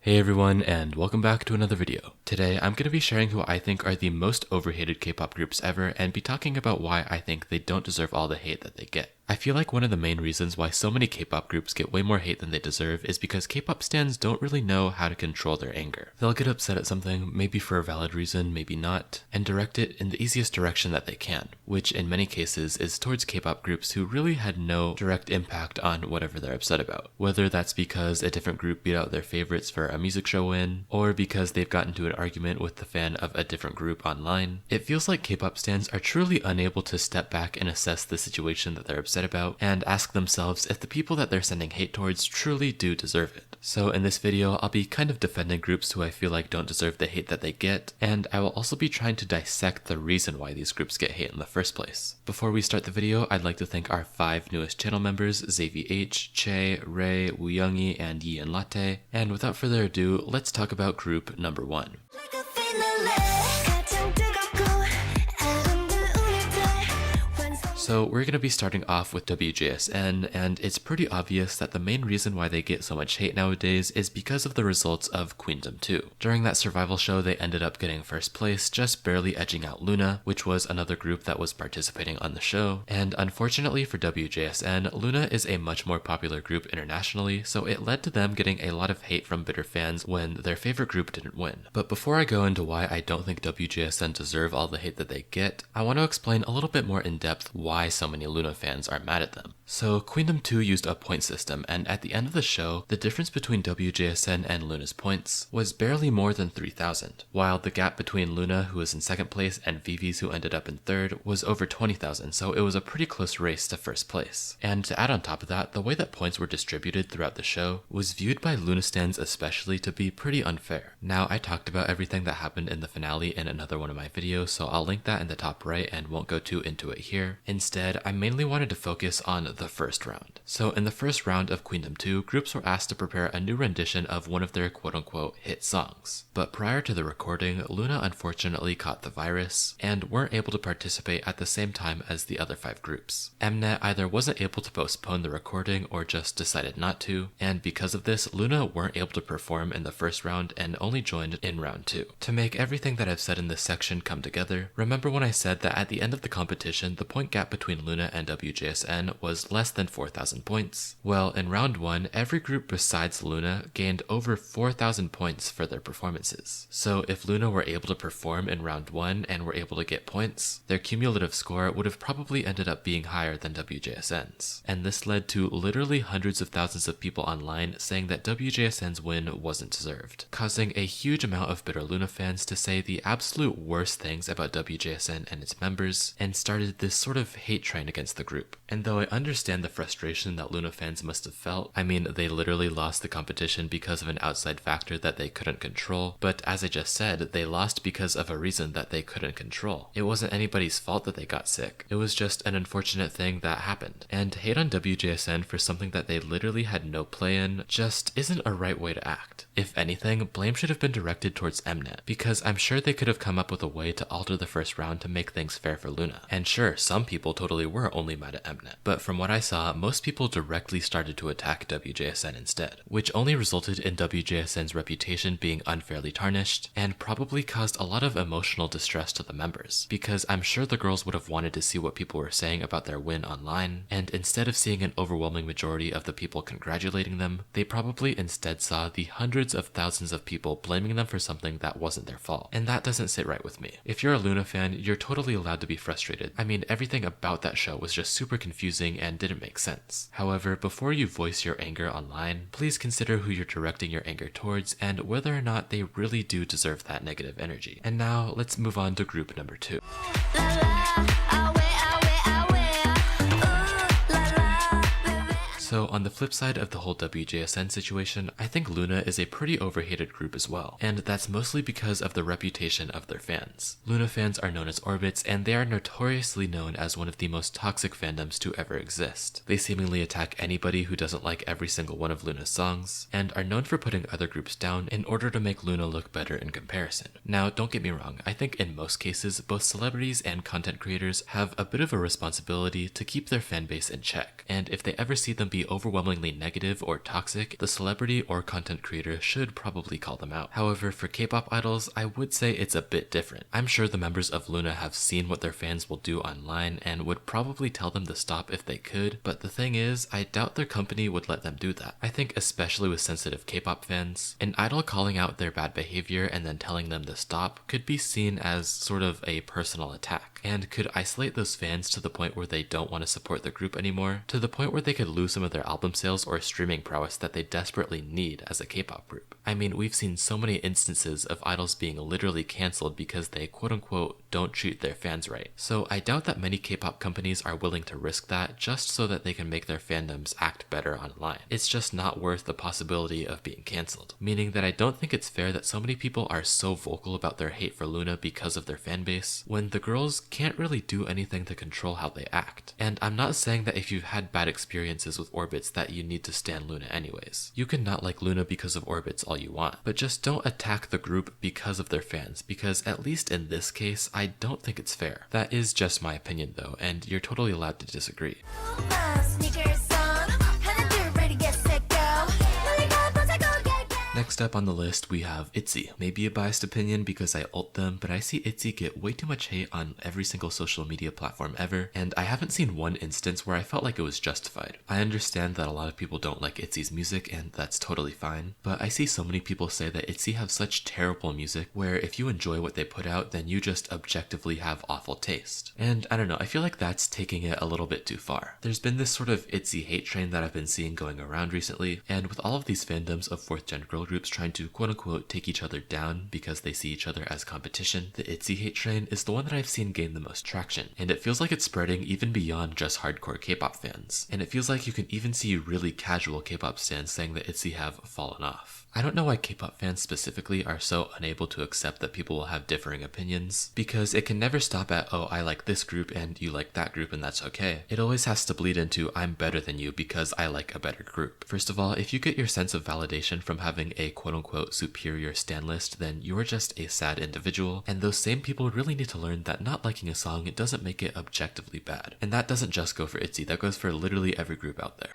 Hey everyone, and welcome back to another video. Today I'm going to be sharing who I think are the most overhated K-pop groups ever and be talking about why I think they don't deserve all the hate that they get. I feel like one of the main reasons why so many K-pop groups get way more hate than they deserve is because K-pop stans don't really know how to control their anger. They'll get upset at something, maybe for a valid reason, maybe not, and direct it in the easiest direction that they can, which in many cases is towards K-pop groups who really had no direct impact on whatever they're upset about. Whether that's because a different group beat out their favorites for a music show win, or because they've gotten into an argument with the fan of a different group online, it feels like K-pop stans are truly unable to step back and assess the situation that they're upset about and ask themselves if the people that they're sending hate towards truly do deserve it. So in this video, I'll be kind of defending groups who I feel like don't deserve the hate that they get, and I will also be trying to dissect the reason why these groups get hate in the first place. Before we start the video, I'd like to thank our 5 newest channel members, ZVH, Che, Ray, Wooyoungi, and Yi and Latte, and without further ado, let's talk about group number 1. So we're going to be starting off with WJSN, and it's pretty obvious that the main reason why they get so much hate nowadays is because of the results of Queendom 2. During that survival show, they ended up getting first place, just barely edging out Loona, which was another group that was participating on the show. And unfortunately for WJSN, Loona is a much more popular group internationally, so it led to them getting a lot of hate from bitter fans when their favorite group didn't win. But before I go into why I don't think WJSN deserve all the hate that they get, I want to explain a little bit more in depth why so many Loona fans are mad at them. So Queendom 2 used a point system, and at the end of the show, the difference between WJSN and Loona's points was barely more than 3,000, while the gap between Loona, who was in second place, and VIVIZ, who ended up in third, was over 20,000, so it was a pretty close race to first place. And to add on top of that, the way that points were distributed throughout the show was viewed by Loona stans especially to be pretty unfair. Now, I talked about everything that happened in the finale in another one of my videos, so I'll link that in the top right and won't go too into it here. Instead, I mainly wanted to focus on the first round. So in the first round of Queendom 2, groups were asked to prepare a new rendition of one of their quote-unquote hit songs. But prior to the recording, Loona unfortunately caught the virus and weren't able to participate at the same time as the other 5 groups. Mnet either wasn't able to postpone the recording or just decided not to, and because of this, Loona weren't able to perform in the first round and only joined in round 2. To make everything that I've said in this section come together, remember when I said that at the end of the competition, the point gap between Loona and WJSN was less than 4,000 points? Well, in round 1, every group besides Loona gained over 4,000 points for their performances. So if Loona were able to perform in round 1 and were able to get points, their cumulative score would have probably ended up being higher than WJSN's. And this led to literally hundreds of thousands of people online saying that WJSN's win wasn't deserved, causing a huge amount of bitter Loona fans to say the absolute worst things about WJSN and its members, and started this sort of hate train against the group. And though I understand the frustration that Loona fans must have felt, I mean, they literally lost the competition because of an outside factor that they couldn't control, but as I just said, they lost because of a reason that they couldn't control. It wasn't anybody's fault that they got sick. It was just an unfortunate thing that happened. And hate on WJSN for something that they literally had no play in just isn't a right way to act. If anything, blame should have been directed towards Mnet, because I'm sure they could have come up with a way to alter the first round to make things fair for Loona. And sure, some people totally were only mad at Mnet, but from what I saw, most people directly started to attack WJSN instead, which only resulted in WJSN's reputation being unfairly tarnished, and probably caused a lot of emotional distress to the members, because I'm sure the girls would have wanted to see what people were saying about their win online, and instead of seeing an overwhelming majority of the people congratulating them, they probably instead saw the hundreds of thousands of people blaming them for something that wasn't their fault, and that doesn't sit right with me. If you're a Loona fan, you're totally allowed to be frustrated. I mean, everything about that show was just super confusing and didn't make sense. However, before you voice your anger online, please consider who you're directing your anger towards and whether or not they really do deserve that negative energy. And now, let's move on to group number 2. So on the flip side of the whole WJSN situation, I think Loona is a pretty overhated group as well, and that's mostly because of the reputation of their fans. Loona fans are known as Orbits, and they are notoriously known as one of the most toxic fandoms to ever exist. They seemingly attack anybody who doesn't like every single one of Loona's songs, and are known for putting other groups down in order to make Loona look better in comparison. Now, don't get me wrong, I think in most cases, both celebrities and content creators have a bit of a responsibility to keep their fanbase in check, and if they ever see them be be overwhelmingly negative or toxic, the celebrity or content creator should probably call them out. However, for K-pop idols, I would say it's a bit different. I'm sure the members of Loona have seen what their fans will do online and would probably tell them to stop if they could, but the thing is, I doubt their company would let them do that. I think especially with sensitive K-pop fans, an idol calling out their bad behavior and then telling them to stop could be seen as sort of a personal attack, and could isolate those fans to the point where they don't want to support the group anymore, to the point where they could lose some of their album sales or streaming prowess that they desperately need as a K-pop group. I mean, we've seen so many instances of idols being literally cancelled because they quote-unquote don't treat their fans right. So I doubt that many K-pop companies are willing to risk that just so that they can make their fandoms act better online. It's just not worth the possibility of being cancelled. Meaning that I don't think it's fair that so many people are so vocal about their hate for Loona because of their fanbase, when the girls can't really do anything to control how they act. And I'm not saying that if you've had bad experiences with Orbits that you need to stan Loona anyways. You can not like Loona because of Orbits all you want, but just don't attack the group because of their fans, because at least in this case, I don't think it's fair. That is just my opinion though, and you're totally allowed to disagree. Next up on the list, we have ITZY. Maybe a biased opinion because I ult them, but I see ITZY get way too much hate on every single social media platform ever, and I haven't seen one instance where I felt like it was justified. I understand that a lot of people don't like ITZY's music, and that's totally fine, but I see so many people say that ITZY have such terrible music where if you enjoy what they put out, then you just objectively have awful taste. And I don't know, I feel like that's taking it a little bit too far. There's been this sort of ITZY hate train that I've been seeing going around recently, and with all of these fandoms of 4th gen girl groups trying to quote-unquote take each other down because they see each other as competition, the ITZY hate train is the one that I've seen gain the most traction, and it feels like it's spreading even beyond just hardcore K-pop fans, and it feels like you can even see really casual K-pop stans saying that ITZY have fallen off. I don't know why K-pop fans specifically are so unable to accept that people will have differing opinions, because it can never stop at, oh, I like this group and you like that group and that's okay. It always has to bleed into, I'm better than you because I like a better group. First of all, if you get your sense of validation from having a quote-unquote superior stan list, then you're just a sad individual, and those same people really need to learn that not liking a song doesn't make it objectively bad. And that doesn't just go for ITZY, that goes for literally every group out there.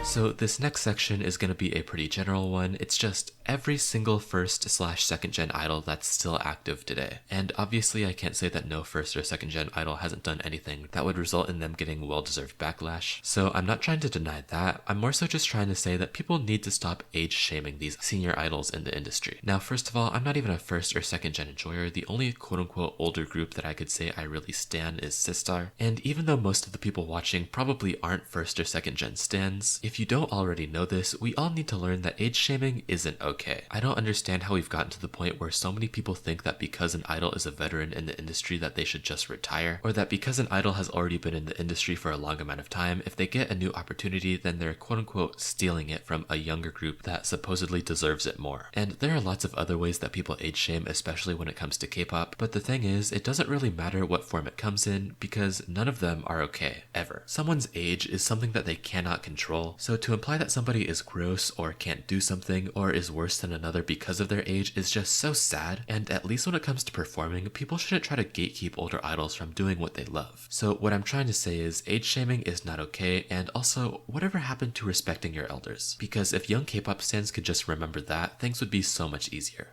So this next section is going to be a pretty general one. It's just every single 1st/2nd gen idol that's still active today. And obviously I can't say that no 1st or 2nd gen idol hasn't done anything that would result in them getting well-deserved backlash. So I'm not trying to deny that. I'm more so just trying to say that people need to stop age shaming these senior idols in the industry. Now, first of all, I'm not even a 1st or 2nd gen enjoyer. The only quote-unquote older group that I could say I really stan is Sistar. And even though most of the people watching probably aren't 1st or 2nd gen stans, if you don't already know this, we all need to learn that age shaming isn't okay. I don't understand how we've gotten to the point where so many people think that because an idol is a veteran in the industry that they should just retire, or that because an idol has already been in the industry for a long amount of time, if they get a new opportunity then they're quote-unquote stealing it from a younger group that supposedly deserves it more. And there are lots of other ways that people age shame, especially when it comes to K-pop, but the thing is, it doesn't really matter what form it comes in because none of them are okay, ever. Someone's age is something that they cannot control, so to imply that somebody is gross or can't do something or is worse than another because of their age is just so sad, and at least when it comes to performing, people shouldn't try to gatekeep older idols from doing what they love. So what I'm trying to say is age shaming is not okay, and also whatever happened to respecting your elders? Because if young K-pop stans could just remember that, things would be so much easier.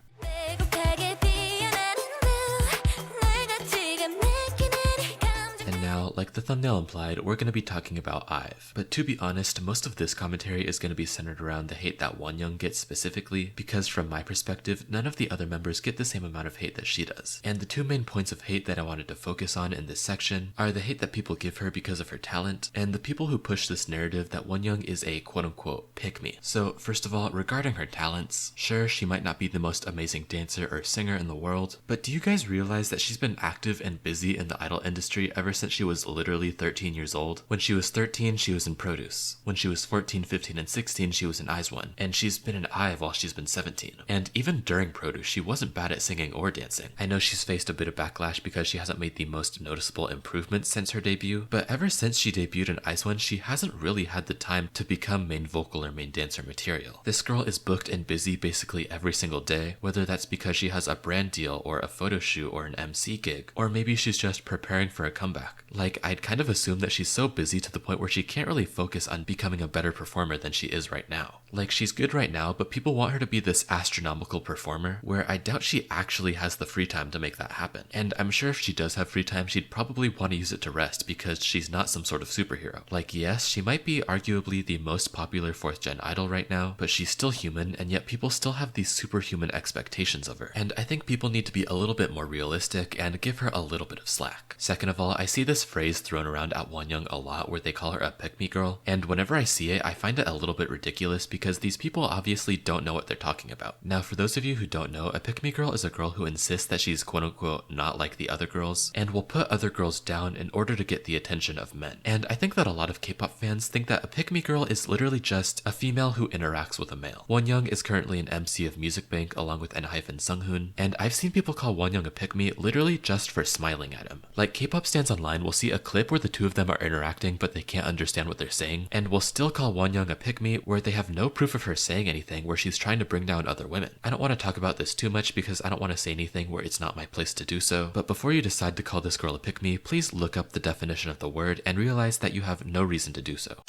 Now, like the thumbnail implied, we're going to be talking about IVE. But to be honest, most of this commentary is going to be centered around the hate that Wonyoung gets specifically, because from my perspective, none of the other members get the same amount of hate that she does. And the two main points of hate that I wanted to focus on in this section are the hate that people give her because of her talent, and the people who push this narrative that Wonyoung is a quote-unquote pick-me. So first of all, regarding her talents, sure, she might not be the most amazing dancer or singer in the world, but do you guys realize that she's been active and busy in the idol industry ever since she was literally 13 years old. When she was 13, she was in Produce. When she was 14, 15, and 16, she was in ITZY. And she's been in I.O.I while she's been 17. And even during Produce, she wasn't bad at singing or dancing. I know she's faced a bit of backlash because she hasn't made the most noticeable improvements since her debut, but ever since she debuted in ITZY, she hasn't really had the time to become main vocal or main dancer material. This girl is booked and busy basically every single day, whether that's because she has a brand deal or a photo shoot or an MC gig, or maybe she's just preparing for a comeback. Like, I'd kind of assume that she's so busy to the point where she can't really focus on becoming a better performer than she is right now. Like, she's good right now, but people want her to be this astronomical performer, where I doubt she actually has the free time to make that happen. And I'm sure if she does have free time, she'd probably want to use it to rest because she's not some sort of superhero. Like, yes, she might be arguably the most popular 4th gen idol right now, but she's still human, and yet people still have these superhuman expectations of her. And I think people need to be a little bit more realistic and give her a little bit of slack. Second of all, I see this phrase thrown around at Wonyoung a lot where they call her a pick-me girl, and whenever I see it, I find it a little bit ridiculous because these people obviously don't know what they're talking about. Now, for those of you who don't know, a pick-me girl is a girl who insists that she's quote-unquote not like the other girls, and will put other girls down in order to get the attention of men. And I think that a lot of K-pop fans think that a pick-me girl is literally just a female who interacts with a male. Wonyoung is currently an MC of Music Bank along with ENHYPEN Sunghoon, and I've seen people call Wonyoung a pick-me literally just for smiling at him. Like, K-pop stans online will see a clip where the two of them are interacting but they can't understand what they're saying, and will still call Wonyoung a pick-me where they have no proof of her saying anything where she's trying to bring down other women. I don't want to talk about this too much because I don't want to say anything where it's not my place to do so, but before you decide to call this girl a pick-me, please look up the definition of the word and realize that you have no reason to do so.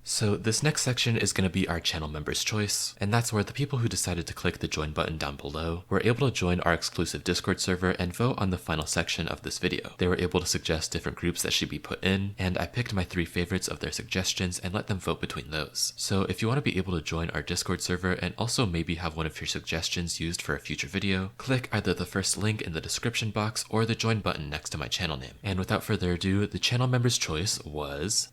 So this next section is going to be our channel members' choice, and that's where the people who decided to click the join button down below were able to join our exclusive Discord server and vote on the final section of this video. They were able to suggest different groups that should be put in, and I picked my 3 favorites of their suggestions and let them vote between those. So if you want to be able to join our Discord server and also maybe have one of your suggestions used for a future video, click either the first link in the description box or the join button next to my channel name. And without further ado, the channel members' choice was...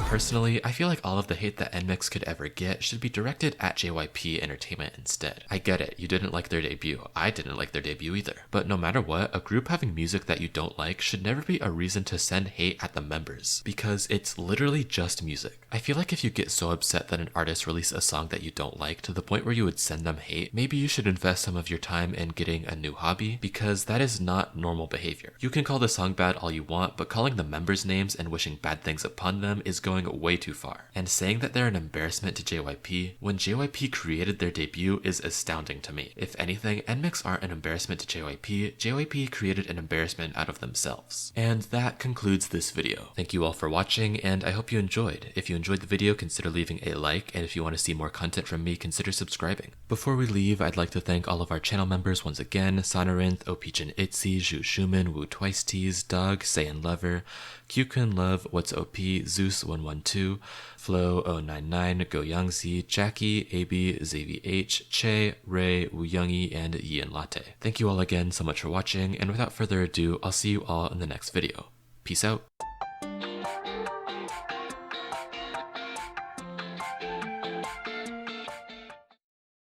Personally, I feel like all of the hate that NMIXX could ever get should be directed at JYP Entertainment instead. I get it, you didn't like their debut. I didn't like their debut either. But no matter what, a group having music that you don't like should never be a reason to send hate at the members, because it's literally just music. I feel like if you get so upset that an artist released a song that you don't like to the point where you would send them hate, maybe you should invest some of your time in getting a new hobby, because that is not normal behavior. You can call the song bad all you want, but calling the members names and wishing bad things upon them is going way too far. And saying that they're an embarrassment to JYP when JYP created their debut is astounding to me. If anything, NMIXX aren't an embarrassment to JYP, JYP created an embarrassment out of themselves. And that concludes this video. Thank you all for watching, and I hope you enjoyed. If you enjoyed the video, consider leaving a like, and if you want to see more content from me, consider subscribing. Before we leave, I'd like to thank all of our channel members once again: Sonorinth, Opichin ITZY, Zhu Shuman, Wu Twice Tees, Dog, Saiyan Lover, Kyukun Love, What's OP, Zeus112, Flo099, Go Youngzi, Jackie, AB, ZVH, Che, Ray, Wu Youngie, and Yian Latte. Thank you all again so much for watching, and without further ado, I'll see you all in the next video. Peace out.